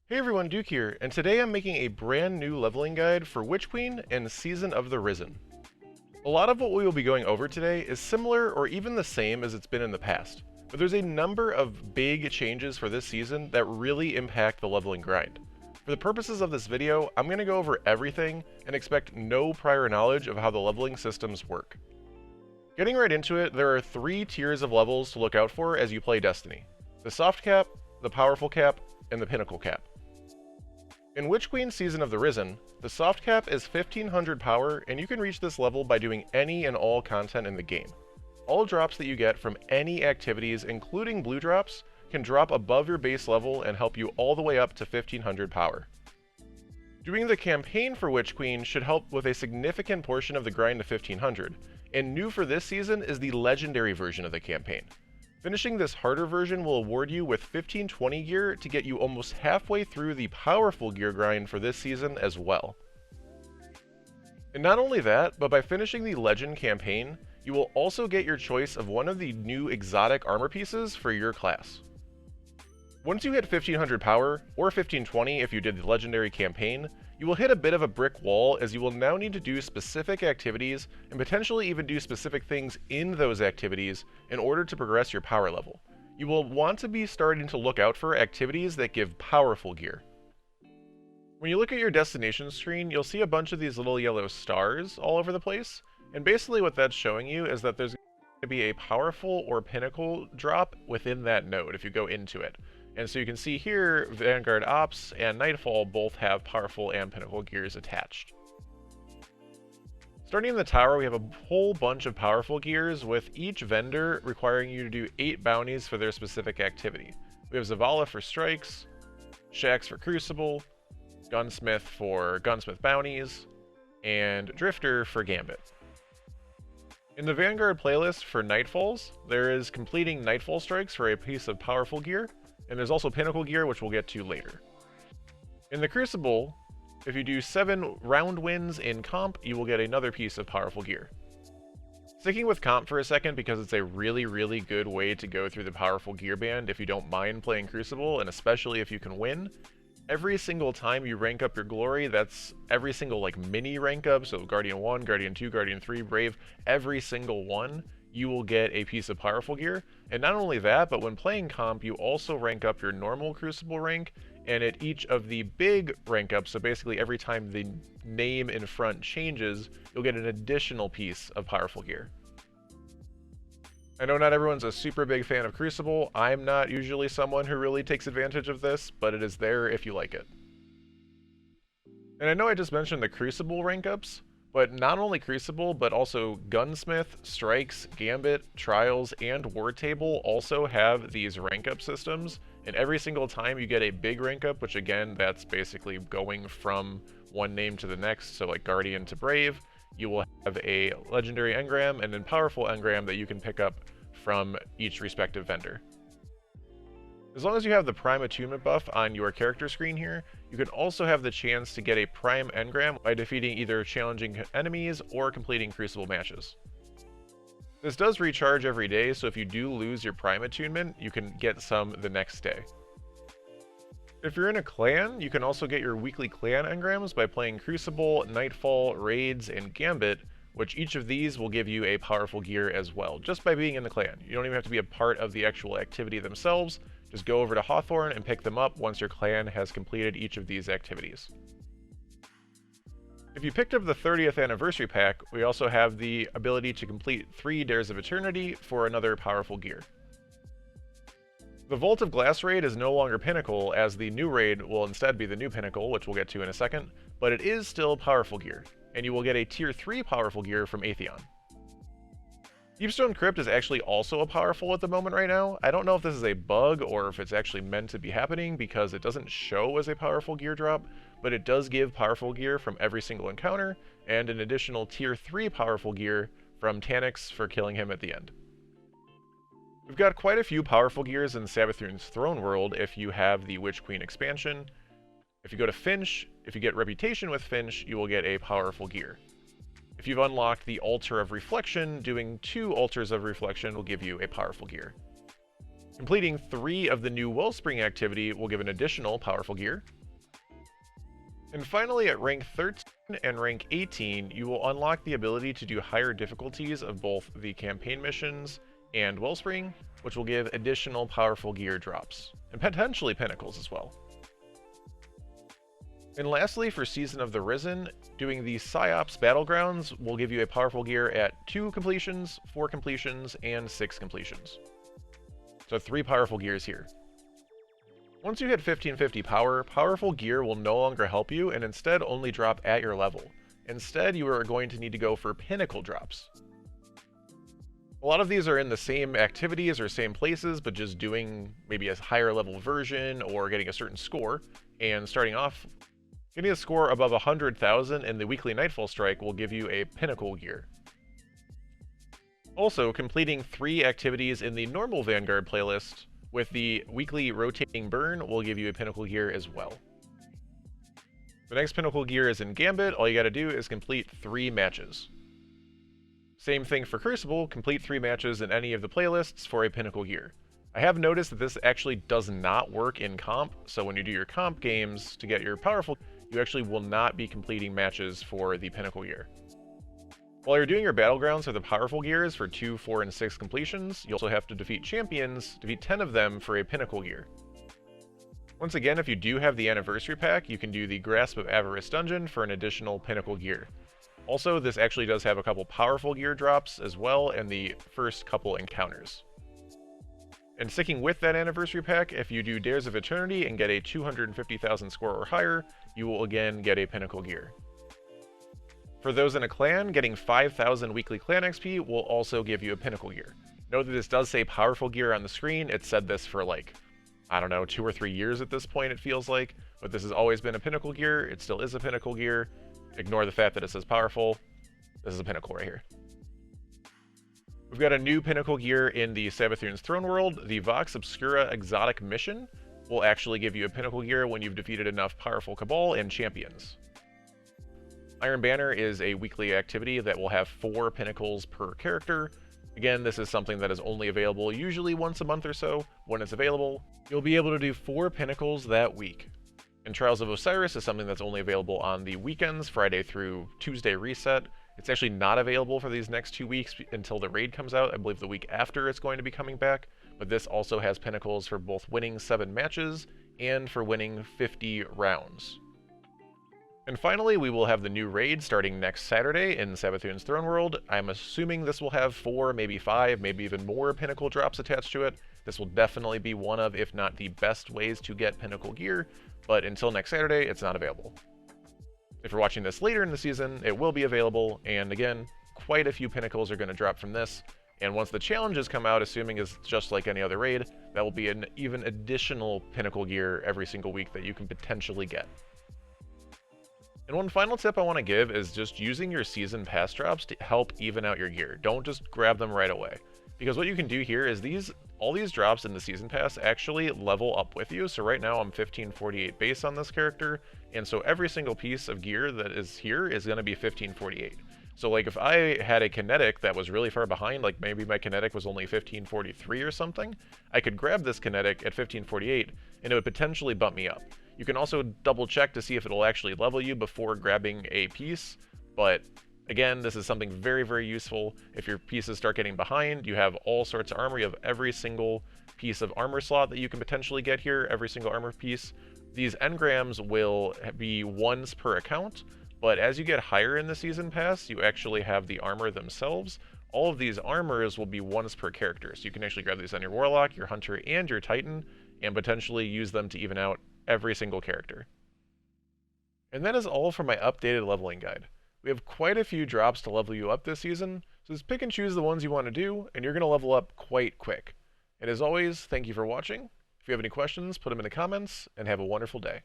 Hey everyone, Duke here, and today I'm making a brand new leveling guide for Witch Queen and Season of the Risen. A lot of what we will be going over today is similar or even the same as it's been in the past, but there's a number of big changes for this season that really impact the leveling grind. For the purposes of this video, I'm going to go over everything and expect no prior knowledge of how the leveling systems work. Getting right into it, there are 3 tiers of levels to look out for as you play Destiny: the soft cap, the powerful cap, and the pinnacle cap. In Witch Queen Season of the Risen, the soft cap is 1500 power, and you can reach this level by doing any and all content in the game. All drops that you get from any activities, including blue drops, can drop above your base level and help you all the way up to 1500 power. Doing the campaign for Witch Queen should help with a significant portion of the grind to 1500, and new for this season is the legendary version of the campaign. Finishing this harder version will award you with 1520 gear to get you almost halfway through the powerful gear grind for this season as well. And not only that, but by finishing the Legend campaign, you will also get your choice of one of the new exotic armor pieces for your class. Once you hit 1500 power, or 1520 if you did the Legendary campaign, you will hit a bit of a brick wall as you will now need to do specific activities and potentially even do specific things in those activities in order to progress your power level. You will want to be starting to look out for activities that give powerful gear. When you look at your destination screen, you'll see a bunch of these little yellow stars all over the place, and basically what that's showing you is that there's going to be a powerful or pinnacle drop within that node if you go into it. And so you can see here, Vanguard Ops and Nightfall both have powerful and pinnacle gears attached. Starting in the tower, we have a whole bunch of powerful gears, with each vendor requiring you to do 8 bounties for their specific activity. We have Zavala for strikes, Shax for crucible, Gunsmith for gunsmith bounties, and Drifter for gambit. In the Vanguard playlist for Nightfalls, there is completing Nightfall strikes for a piece of powerful gear, and there's also pinnacle gear, which we'll get to later. In the Crucible, if you do 7 round wins in comp, you will get another piece of powerful gear. Sticking with comp for a second, because it's a really good way to go through the powerful gear band if you don't mind playing Crucible, and especially if you can win. Every single time you rank up your glory, that's every single mini rank up, so Guardian 1, Guardian 2, Guardian 3, Brave, every single one, you will get a piece of powerful gear. And not only that, but when playing comp, you also rank up your normal Crucible rank, and at each of the big rank ups, so basically every time the name in front changes, you'll get an additional piece of powerful gear. I know not everyone's a super big fan of Crucible. I'm not usually someone who really takes advantage of this, but it is there if you like it. And I know I just mentioned the Crucible rank ups, but not only Crucible, but also Gunsmith, Strikes, Gambit, Trials, and War Table also have these rank up systems, and every single time you get a big rank up, which again, that's basically going from one name to the next, so like Guardian to Brave, you will have a Legendary engram and then powerful engram that you can pick up from each respective vendor. As long as you have the Prime Attunement buff on your character screen here, you can also have the chance to get a Prime engram by defeating either challenging enemies or completing Crucible matches. This does recharge every day, so if you do lose your Prime Attunement, you can get some the next day. If you're in a clan, you can also get your weekly clan engrams by playing Crucible, Nightfall, Raids, and Gambit, which each of these will give you a powerful gear as well, just by being in the clan. You don't even have to be a part of the actual activity themselves. Just go over to Hawthorne and pick them up once your clan has completed each of these activities. If you picked up the 30th anniversary pack, we also have the ability to complete 3 Dares of Eternity for another powerful gear. The Vault of Glass raid is no longer Pinnacle, as the new raid will instead be the new Pinnacle, which we'll get to in a second, but it is still powerful gear, and you will get a Tier 3 powerful gear from Atheon. Deepstone Crypt is actually also a powerful at the moment right now. I don't know if this is a bug or if it's actually meant to be happening, because it doesn't show as a powerful gear drop, but it does give powerful gear from every single encounter, and an additional Tier 3 powerful gear from Tannix for killing him at the end. We've got quite a few powerful gears in Savathun's Throne World if you have the Witch Queen expansion. If you go to Finch, if you get Reputation with Finch, you will get a powerful gear. If you've unlocked the Altar of Reflection, doing 2 Altars of Reflection will give you a powerful gear. Completing 3 of the new Wellspring activity will give an additional powerful gear. And finally, at rank 13 and rank 18, you will unlock the ability to do higher difficulties of both the campaign missions and Wellspring, which will give additional powerful gear drops, and potentially Pinnacles as well. And lastly, for Season of the Risen, doing the Psyops Battlegrounds will give you a powerful gear at 2 completions, 4 completions, and 6 completions. So 3 powerful gears here. Once you hit 1550 power, powerful gear will no longer help you and instead only drop at your level. Instead, you are going to need to go for Pinnacle drops. A lot of these are in the same activities or same places, but just doing maybe a higher level version or getting a certain score. And starting off, getting a score above 100,000 in the weekly Nightfall Strike will give you a Pinnacle gear. Also, completing 3 activities in the normal Vanguard playlist with the weekly rotating burn will give you a Pinnacle gear as well. The next Pinnacle gear is in Gambit. All you gotta do is complete 3 matches. Same thing for Crucible, complete 3 matches in any of the playlists for a Pinnacle gear. I have noticed that this actually does not work in comp, so when you do your comp games to get your powerful, you actually will not be completing matches for the Pinnacle gear. While you're doing your Battlegrounds for the powerful gears for 2, 4, and 6 completions, you also have to defeat champions, defeat 10 of them for a Pinnacle gear. Once again, if you do have the Anniversary Pack, you can do the Grasp of Avarice dungeon for an additional Pinnacle gear. Also, this actually does have a couple powerful gear drops as well, and the first couple encounters. And sticking with that Anniversary Pack, if you do Dares of Eternity and get a 250,000 score or higher, you will again get a Pinnacle gear. For those in a clan, getting 5,000 weekly clan XP will also give you a Pinnacle gear. Note that this does say powerful gear on the screen. It said this for like, I don't know, 2 or 3 years at this point it feels like, but this has always been a Pinnacle gear. It still is a Pinnacle gear. Ignore the fact that it says powerful. This is a Pinnacle right here. We've got a new Pinnacle gear in the Savathun's Throne World. The Vox Obscura Exotic Mission will actually give you a Pinnacle gear when you've defeated enough powerful Cabal and champions. Iron Banner is a weekly activity that will have 4 Pinnacles per character. Again, this is something that is only available usually once a month or so. When it's available, you'll be able to do 4 Pinnacles that week. And Trials of Osiris is something that's only available on the weekends, Friday through Tuesday reset. It's actually not available for these next 2 weeks until the raid comes out. I believe the week after it's going to be coming back. But this also has Pinnacles for both winning 7 matches and for winning 50 rounds. And finally, we will have the new raid starting next Saturday in Savathun's Throne World. I'm assuming this will have 4, maybe 5, maybe even more Pinnacle drops attached to it. This will definitely be one of, if not the best ways to get Pinnacle gear, but until next Saturday, it's not available. If you're watching this later in the season, it will be available, and again, quite a few Pinnacles are going to drop from this, and once the challenges come out, assuming it's just like any other raid, that will be an even additional Pinnacle gear every single week that you can potentially get. And one final tip I want to give is just using your season pass drops to help even out your gear. Don't just grab them right away. Because what you can do here is all these drops in the season pass actually level up with you. So right now I'm 1548 base on this character, and so every single piece of gear that is here is going to be 1548. So like if I had a kinetic that was really far behind, like maybe my kinetic was only 1543 or something, I could grab this kinetic at 1548 and it would potentially bump me up. You can also double check to see if it'll actually level you before grabbing a piece, but again, this is something very, very useful. If your pieces start getting behind, you have all sorts of armor. You have every single piece of armor slot that you can potentially get here, every single armor piece. These engrams will be once per account, but as you get higher in the season pass, you actually have the armor themselves. All of these armors will be once per character, so you can actually grab these on your Warlock, your Hunter, and your Titan, and potentially use them to even out every single character. And that is all for my updated leveling guide. We have quite a few drops to level you up this season, so just pick and choose the ones you want to do, and you're going to level up quite quick. And as always, thank you for watching. If you have any questions, put them in the comments, and have a wonderful day.